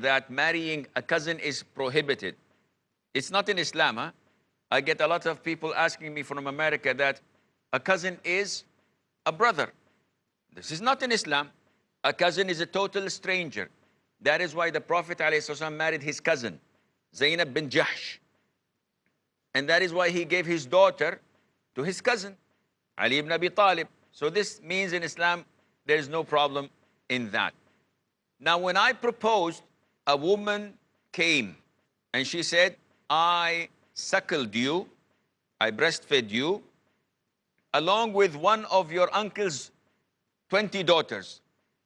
that marrying a cousin is prohibited. It's not in Islam, huh? I get a lot of people asking me from America that a cousin is a brother. This is not in Islam. A cousin is a total stranger. That is why the Prophet ﷺ married his cousin, Zainab bin Jahsh. And that is why he gave his daughter to his cousin, Ali ibn Abi Talib. So this means in Islam, there is no problem in that. Now, when I proposed, a woman came and she said, I suckled you, I breastfed you, along with one of your uncle's 20 daughters.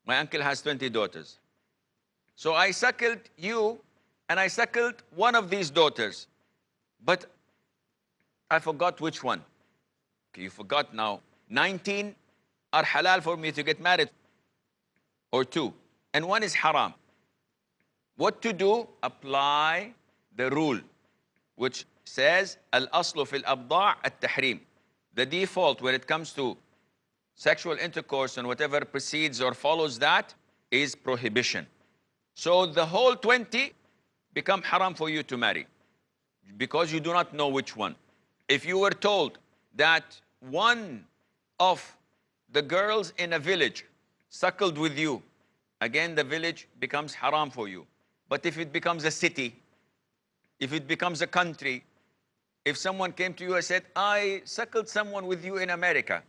My uncle has 20 daughters. So I suckled you and I suckled one of these daughters. But I forgot which one. Okay, you forgot now. 19 are halal for me to get married, or 2. And 1 is haram. What to do? Apply the rule, which says, Al-aslu fil abda' at-tahrim. The default when it comes to sexual intercourse and whatever precedes or follows that is prohibition. So the whole 20 become haram for you to marry because you do not know which one. If you were told that one of the girls in a village suckled with you, again the village becomes haram for you. But if it becomes a city, if it becomes a country, if someone came to you and said, I suckled someone with you in America,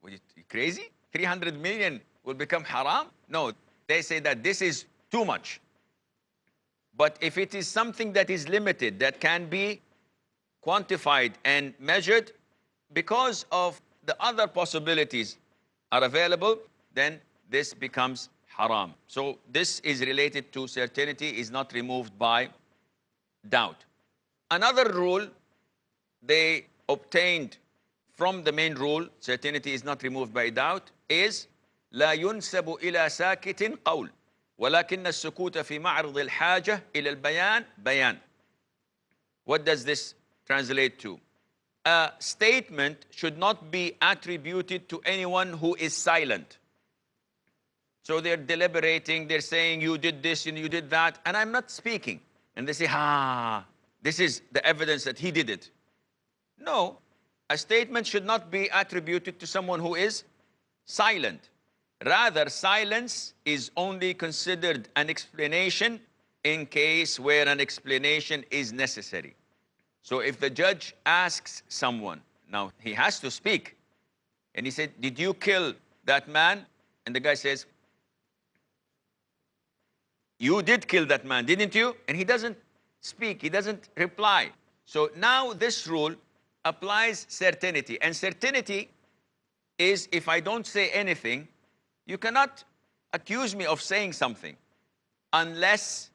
were you crazy? 300 million will become haram? No, they say that this is too much. But if it is something that is limited, that can be quantified and measured, because of the other possibilities are available, then this becomes haram. So this is related to certainty, is not removed by doubt. Another rule they obtained from the main rule, certainty is not removed by doubt, is لا ينسب إلى ساكت قول ولكن السكوت في معرض الحاجة إلى البيان بيان. What does this translate to? A statement should not be attributed to anyone who is silent. So they're deliberating, they're saying you did this and you did that, and I'm not speaking. And they say, this is the evidence that he did it. No, a statement should not be attributed to someone who is silent. Rather, silence is only considered an explanation in case where an explanation is necessary. So if the judge asks someone, now he has to speak, and he said, did you kill that man? And the guy says, you did kill that man, didn't you? And he doesn't speak, he doesn't reply. So now this rule applies certainty. And certainty is, if I don't say anything, you cannot accuse me of saying something unless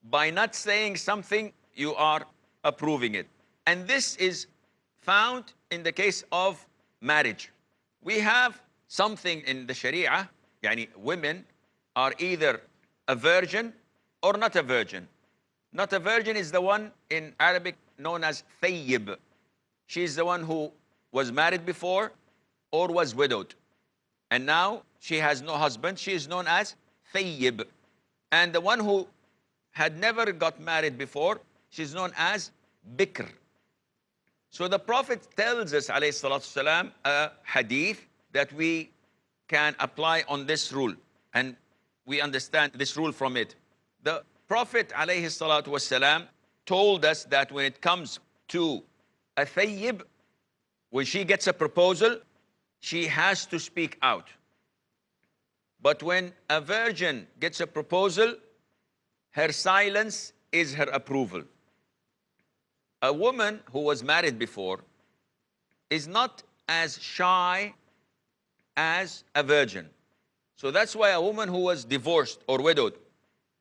by not saying something you are approving it. And this is found in the case of marriage. We have something in the Sharia, yani women are either a virgin or not a virgin. Not a virgin is the one in Arabic known as thayyib. She is the one who was married before or was widowed. And now she has no husband. She is known as thayyib. And the one who had never got married before, she's known as bikr. So the Prophet tells us, alayhi salatu salam, a hadith that we can apply on this rule. And we understand this rule from it. The Prophet alayhi salatu wasalam told us that when it comes to a thayyib, when she gets a proposal, she has to speak out. But when a virgin gets a proposal, her silence is her approval. A woman who was married before is not as shy as a virgin. So that's why a woman who was divorced or widowed,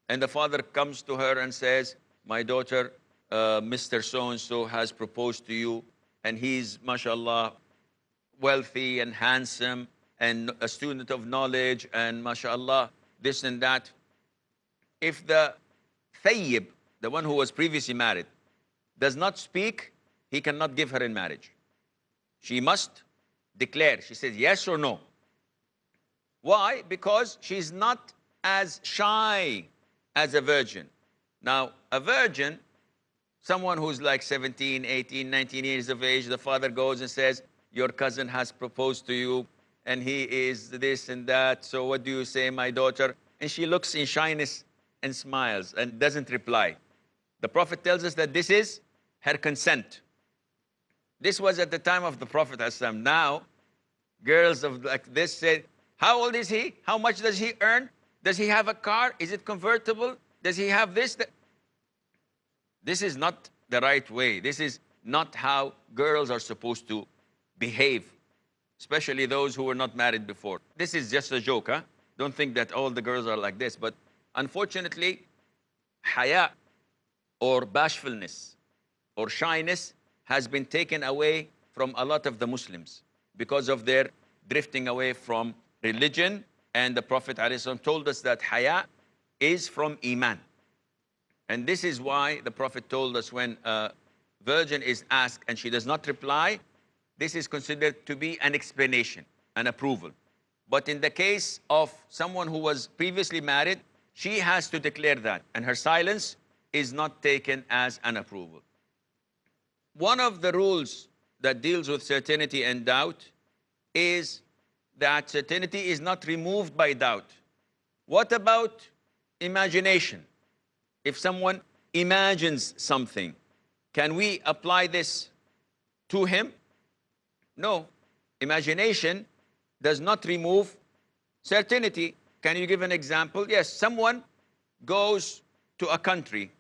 and the father comes to her and says, my daughter, Mr. So-and-so has proposed to you, and he's, mashallah, wealthy and handsome and a student of knowledge and mashallah, this and that. If the thayyib, the one who was previously married, does not speak, he cannot give her in marriage. She must declare. She says yes or no. Why? Because she's not as shy as a virgin. Now, a virgin, someone who's like 17, 18, 19 years of age, the father goes and says, your cousin has proposed to you, and he is this and that, so what do you say, my daughter? And she looks in shyness and smiles and doesn't reply. The Prophet tells us that this is her consent. This was at the time of the Prophet ﷺ. Now, girls of like this say, how old is he? How much does he earn? Does he have a car? Is it convertible? Does he have this? This is not the right way. This is not how girls are supposed to behave, especially those who were not married before. This is just a joke, huh? Don't think that all the girls are like this. But unfortunately, haya or bashfulness or shyness has been taken away from a lot of the Muslims because of their drifting away from religion. And the Prophet ﷺ told us that haya is from iman. And this is why the Prophet told us when a virgin is asked and she does not reply, this is considered to be an explanation, an approval. But in the case of someone who was previously married, she has to declare that, and her silence is not taken as an approval. One of the rules that deals with certainty and doubt is that certainty is not removed by doubt. What about imagination? If someone imagines something, can we apply this to him? No. Imagination does not remove certainty. Can you give an example? Yes, someone goes to a country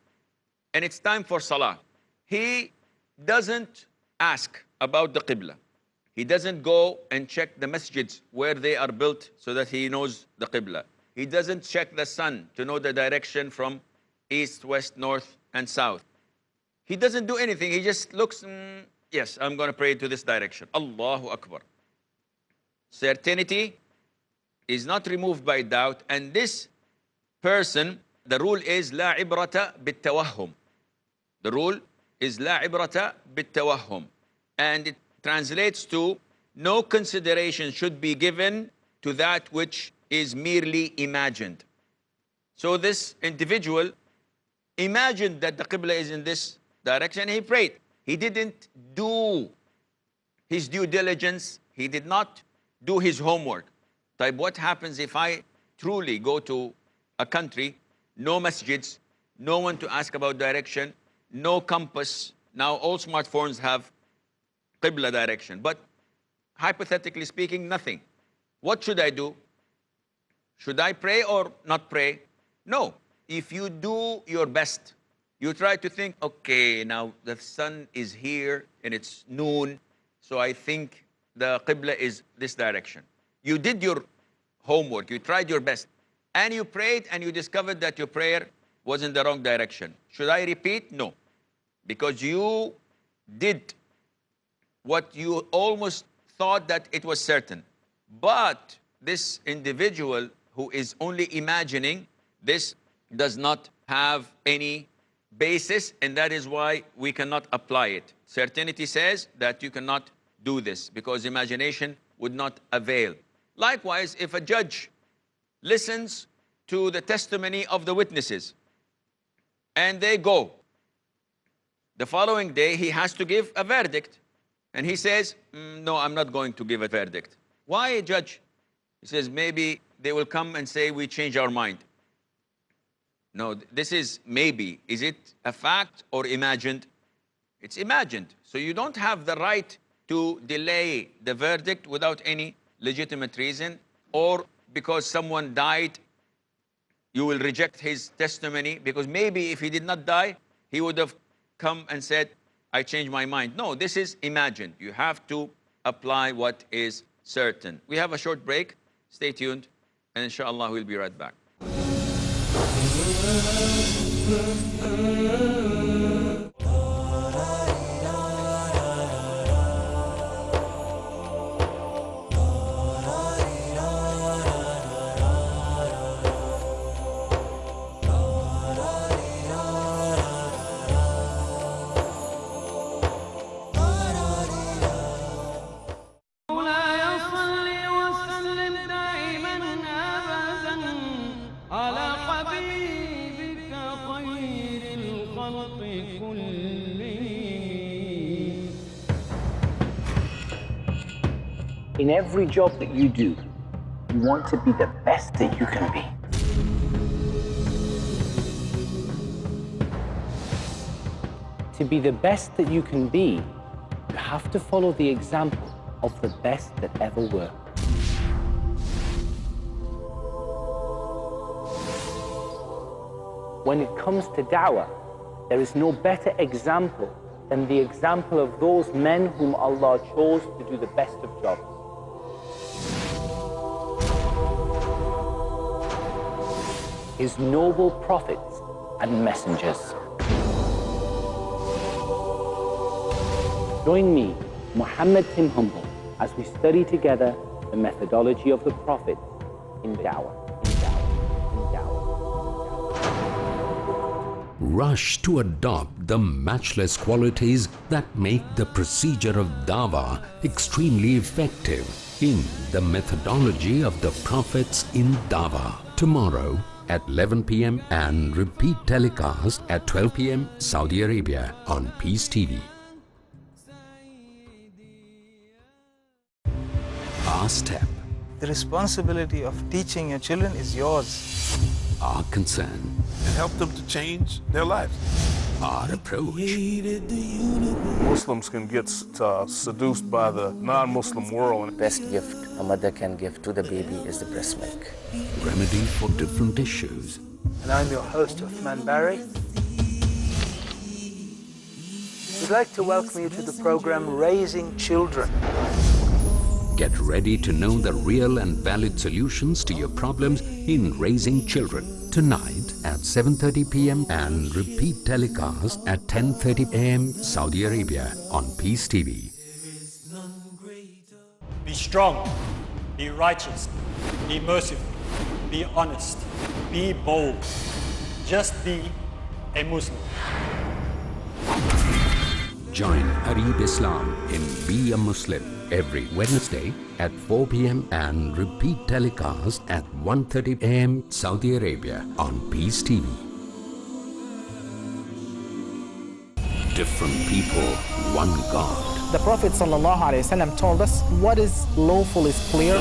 and it's time for salah. He doesn't ask about the qibla. He doesn't go and check the masjids where they are built so that he knows the qibla. He doesn't check the sun to know the direction from east, west, north, and south. He doesn't do anything. He just looks, yes, I'm going to pray to this direction. Allahu Akbar. Certainty is not removed by doubt. And this person, the rule is لا عبرة بالتوهم. The rule is لا عبرة بالتوهم. And it translates to no consideration should be given to that which is merely imagined. So this individual imagined that the qibla is in this direction. He prayed. He didn't do his due diligence. He did not do his homework. Type, what happens if I truly go to a country, no masjids, no one to ask about direction, no compass? Now all smartphones have qibla direction, but hypothetically speaking, nothing. What should I do? Should I pray or not pray? No. If you do your best, you try to think, okay, now the sun is here and it's noon, so I think the qibla is this direction. You did your homework, you tried your best, and you prayed and you discovered that your prayer was in the wrong direction. Should I repeat? No. Because you did what you almost thought that it was certain. But this individual who is only imagining, this does not have any basis, and that is why we cannot apply it. Certainty says that you cannot do this because imagination would not avail. Likewise, if a judge listens to the testimony of the witnesses and they go, the following day he has to give a verdict. And he says, no, I'm not going to give a verdict. Why, judge? He says, maybe they will come and say, we change our mind. No, this is maybe. Is it a fact or imagined? It's imagined. So you don't have the right to delay the verdict without any legitimate reason, or because someone died, you will reject his testimony, because maybe if he did not die, he would have come and said, I changed my mind. No, this is imagined. You have to apply what is certain. We have a short break. Stay tuned, and inshallah, we'll be right back. In every job that you do, you want to be the best that you can be. To be the best that you can be, you have to follow the example of the best that ever were. When it comes to da'wah, there is no better example than the example of those men whom Allah chose to do the best of jobs. His noble prophets and messengers. Join me, Muhammad Tim Humble, as we study together the methodology of the Prophet in da'wah. Rush to adopt the matchless qualities that make the procedure of dawah extremely effective in the methodology of the prophets in dawah. Tomorrow at 11 p.m. and repeat telecast at 12 p.m. Saudi Arabia on Peace TV. Our step. The responsibility of teaching your children is yours. Our concern. And help them to change their lives. Our approach. Muslims can get seduced by the non-Muslim world. The best gift a mother can give to the baby is the breast milk. Remedy for different issues. And I'm your host, Uthman Barry. We'd like to welcome you to the program Raising Children. Get ready to know the real and valid solutions to your problems in raising children. Tonight at 7:30 p.m. and repeat telecast at 10:30 a.m. Saudi Arabia on Peace TV. Be strong, be righteous, be merciful, be honest, be bold. Just be a Muslim. Join Arib Islam in Be a Muslim every Wednesday at 4 p.m. and repeat telecast at 1:30 a.m. Saudi Arabia on Peace TV. Different people, one God. The Prophet ﷺ told us what is lawful is clear.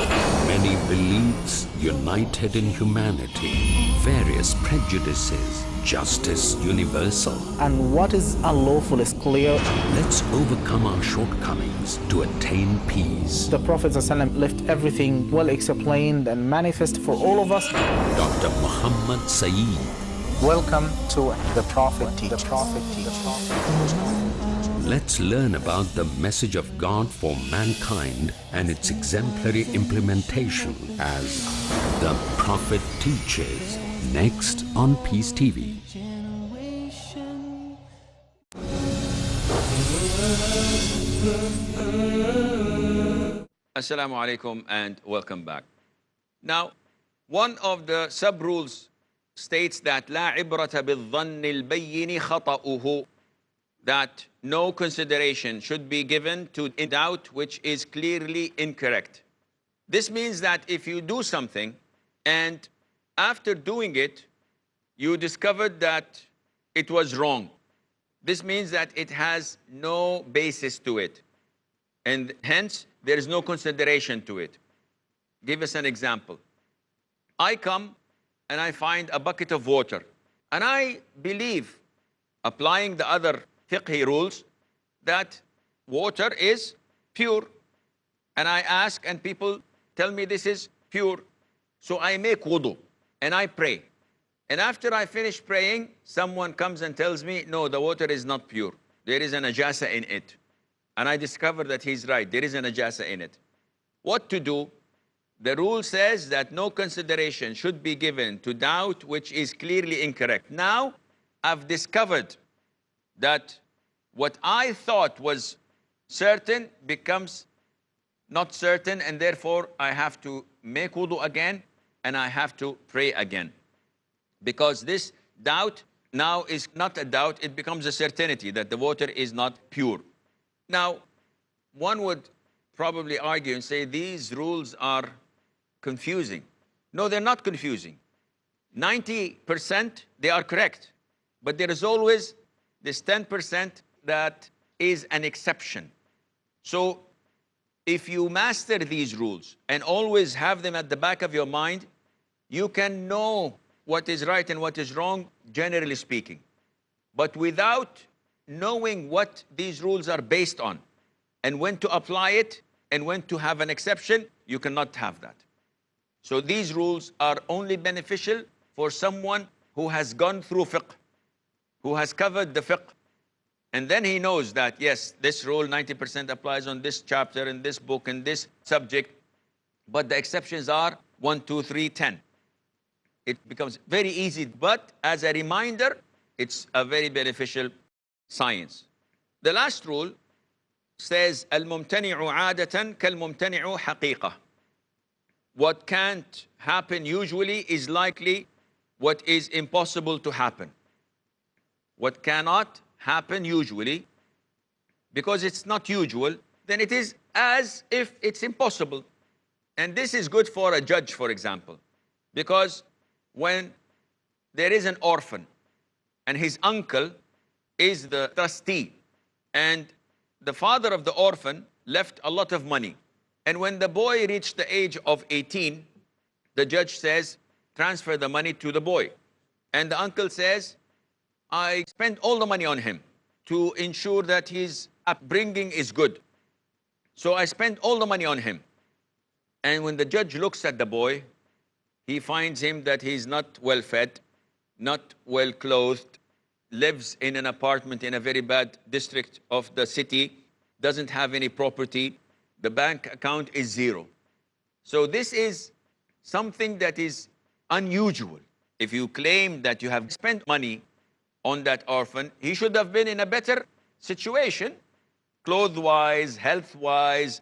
Many beliefs united in humanity, various prejudices, justice universal. And what is unlawful is clear. Let's overcome our shortcomings to attain peace. The Prophet ﷺ left everything well explained and manifest for all of us. Dr. Muhammad Saeed. Welcome to The Prophet Teaches. Let's learn about the message of God for mankind and its exemplary implementation as The Prophet Teaches. Next on Peace TV. Assalamu alaikum and welcome back. Now, one of the sub-rules states that لا عبرة بالظن البين خطأه, that no consideration should be given to a doubt which is clearly incorrect. This means that if you do something and after doing it, you discovered that it was wrong, this means that it has no basis to it, and hence there is no consideration to it. Give us an example. I come and I find a bucket of water, and I believe, applying the other fiqhi rules, that water is pure, and I ask and people tell me this is pure, so I make wudu and I pray. And after I finish praying, someone comes and tells me, no, the water is not pure. There is a najasa in it. And I discover that he's right. There is a najasa in it. What to do? The rule says that no consideration should be given to doubt which is clearly incorrect. Now, I've discovered that what I thought was certain becomes not certain, and therefore I have to make wudu again and I have to pray again. Because this doubt now is not a doubt, it becomes a certainty that the water is not pure. Now, one would probably argue and say these rules are confusing. No, they're not confusing. 90% they are correct, but there is always this 10% that is an exception. So if you master these rules and always have them at the back of your mind, you can know what is right and what is wrong, generally speaking. But without knowing what these rules are based on and when to apply it and when to have an exception, you cannot have that. So these rules are only beneficial for someone who has gone through fiqh, who has covered the fiqh, and then he knows that, yes, this rule 90% applies on this chapter, in this book, in this subject, but the exceptions are 1, 2, 3, 10. It becomes very easy, but as a reminder, it's a very beneficial science. The last rule says, al-mumtani'u 'adatan kal-mumtani'u haqiqah. What can't happen usually is likely what is impossible to happen. What cannot happen usually, because it's not usual, then it is as if it's impossible. And this is good for a judge, for example, because when there is an orphan and his uncle is the trustee, and the father of the orphan left a lot of money, and when the boy reached the age of 18, the judge says, transfer the money to the boy. And the uncle says, I spent all the money on him to ensure that his upbringing is good. So I spent all the money on him. And when the judge looks at the boy, he finds him that he's not well fed, not well clothed, lives in an apartment in a very bad district of the city, doesn't have any property, the bank account is 0. So this is something that is unusual. If you claim that you have spent money on that orphan, he should have been in a better situation, clothes-wise, health-wise,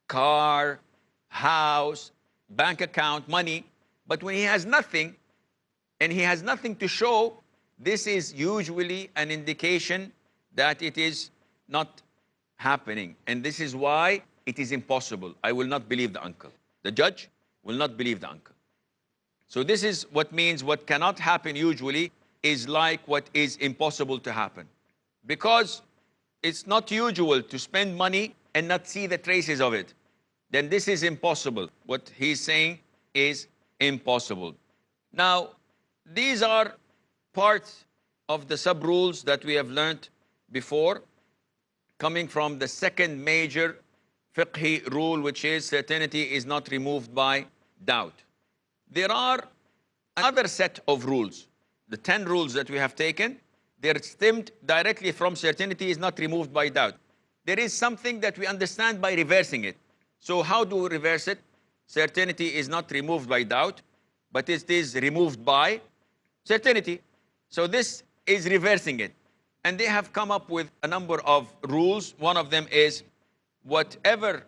car, house, bank account, money. But when he has nothing, and he has nothing to show, this is usually an indication that it is not happening. And this is why it is impossible. I will not believe the uncle. The judge will not believe the uncle. So this is what means what cannot happen usually is like what is impossible to happen. Because it's not usual to spend money and not see the traces of it. Then this is impossible. What he's saying is impossible. Now, these are parts of the sub-rules that we have learned before, coming from the second major fiqhi rule, which is certainty is not removed by doubt. There are another set of rules. The 10 rules that we have taken, they're stemmed directly from certainty is not removed by doubt. There is something that we understand by reversing it. So how do we reverse it? Certainty is not removed by doubt, but it is removed by certainty. So this is reversing it. And they have come up with a number of rules. One of them is whatever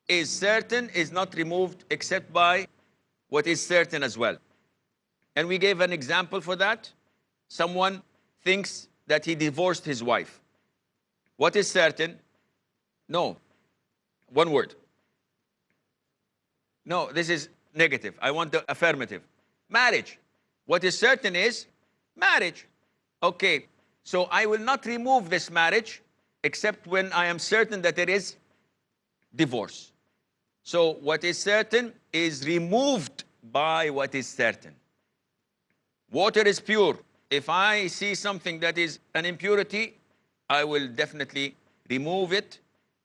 is certain is not removed except by what is certain as well. And we gave an example for that. Someone thinks that he divorced his wife. What is certain? No. One word. No, this is negative. I want the affirmative. Marriage. What is certain is marriage. Okay, so I will not remove this marriage except when I am certain that there is divorce. So what is certain is removed by what is certain. Water is pure. If I see something that is an impurity, I will definitely remove it,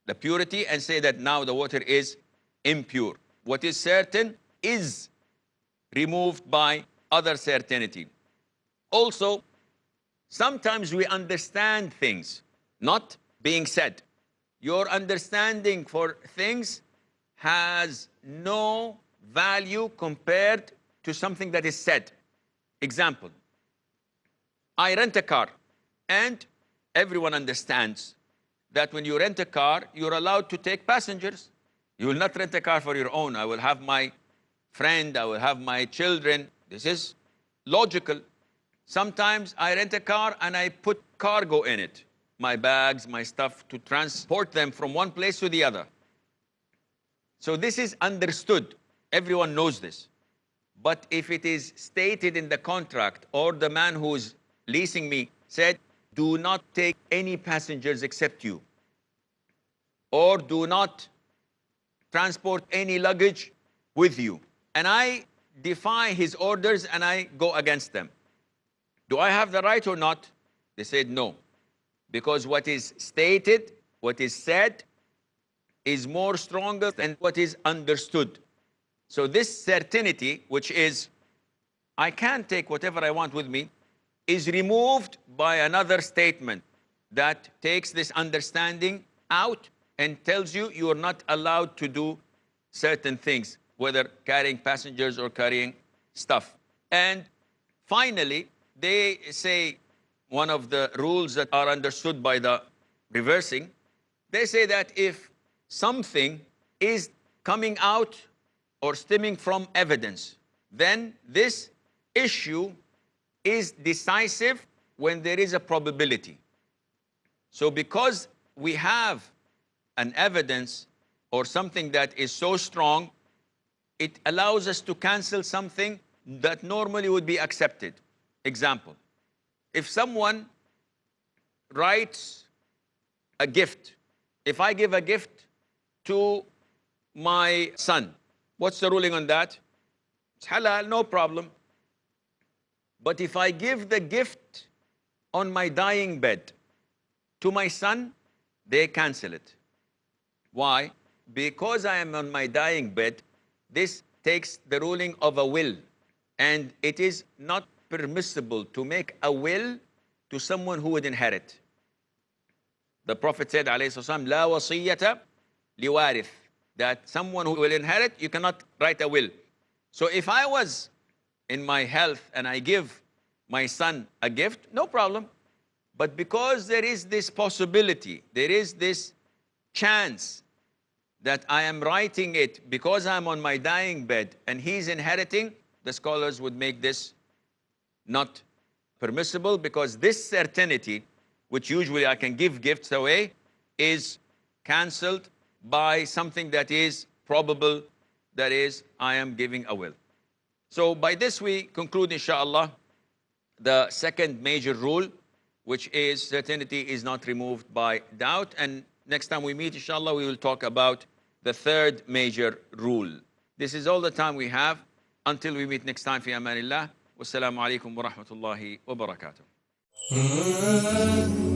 the purity, and say that now the water is impure. What is certain is removed by other certainty. Also, sometimes we understand things not being said. Your understanding for things has no value compared to something that is said. Example, I rent a car, and everyone understands that when you rent a car, you're allowed to take passengers. You will not rent a car for your own. I will have my friend, I will have my children. This is logical. Sometimes I rent a car and I put cargo in it, my bags, my stuff, to transport them from one place to the other. So this is understood. Everyone knows this. But if it is stated in the contract, or the man who is leasing me said, do not take any passengers except you, or do not transport any luggage with you, and I defy his orders and I go against them, do I have the right or not? They said no, because what is stated, what is said, is more stronger than what is understood. So this certainty, which is I can take whatever I want with me, is removed by another statement that takes this understanding out and tells you you are not allowed to do certain things, whether carrying passengers or carrying stuff. And finally, they say one of the rules that are understood by the reversing, they say that if something is coming out or stemming from evidence, then this issue is decisive when there is a probability. So because we have an evidence or something that is so strong, it allows us to cancel something that normally would be accepted. Example, if someone writes a gift, if I give a gift to my son, what's the ruling on that? It's halal, no problem. But if I give the gift on my dying bed to my son, they cancel it. Why? Because I am on my dying bed, this takes the ruling of a will. And it is not permissible to make a will to someone who would inherit. The Prophet said, alayhi salam, la wasiyyata liwarith, that someone who will inherit, you cannot write a will. So if I was in my health and I give my son a gift, no problem. But because there is this possibility, there is this chance that I am writing it because I'm on my dying bed and he's inheriting, the scholars would make this not permissible, because this certainty, which usually I can give gifts away, is cancelled by something that is probable, that is, I am giving a will. So by this we conclude, inshallah, the second major rule, which is certainty is not removed by doubt. And next time we meet, inshallah, we will talk about the third major rule. This is all the time we have. Until we meet next time, fi amanillah. Wassalamu alaikum wa rahmatullahi wa barakatuh. Ah